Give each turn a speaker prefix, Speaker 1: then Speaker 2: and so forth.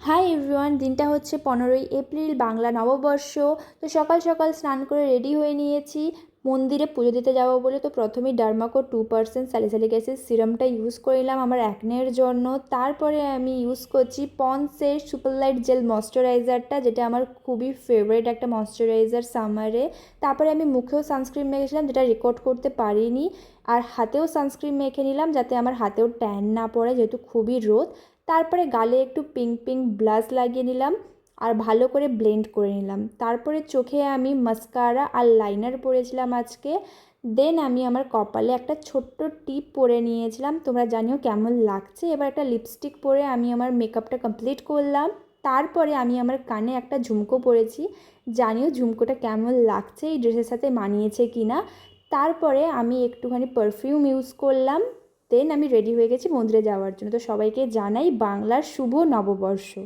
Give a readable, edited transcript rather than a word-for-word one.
Speaker 1: Hi everyone, দিনটা হচ্ছে 15ই April, Bangla নববর্ষ। তো সকাল সকাল স্নান করে রেডি হয়ে নিয়েছি মন্দিরে পুজো দিতে যাবো বলে। তো প্রথমেই ডার্মাকো 2% স্যালিসাইলিক অ্যাসিড সিরামটা ইউজ করে নিলাম আমার অ্যাকনের জন্য। তারপরে আমি ইউজ করছি পন্ডসের সুপার লাইট জেল ময়শ্চারাইজারটা, যেটা আমার খুবই ফেভারিট একটা ময়শ্চারাইজার সামারে। তারপরে আমি মুখেও সানস্ক্রিন মেখেছিলাম, যেটা রেকর্ড করতে পারিনি। আর হাতেও সানস্ক্রিন মেখে নিলাম যাতে আমার হাতেও ট্যান না পড়ে, যেহেতু খুবই রোদ। তারপরে গালে একটু পিঙ্ক পিঙ্ক ব্লাশ লাগিয়ে নিলাম আর ভালো করে ব্লেন্ড করে নিলাম। তারপরে চোখে আমি মাস্কারা আর লাইনার পরেছিলাম আজকে। দেন আমি আমার কপালে একটা ছোট্ট টিপ পরে নিয়েছিলাম। তোমরা জানিও কেমন লাগছে। এবার একটা লিপস্টিক পরে আমি আমার মেকআপটা কমপ্লিট করলাম। তারপরে আমি আমার কানে একটা ঝুমকো পরেছি, জানিও ঝুমকোটা কেমন লাগছে, এই ড্রেসের সাথে মানিয়েছে কি না। তারপরে আমি একটুখানি পারফিউম ইউজ করলাম। দেন আমি রেডি হয়ে গেছি মন্দিরে যাওয়ার জন্য। তো সবাইকে জানাই বাংলার শুভ নববর্ষ।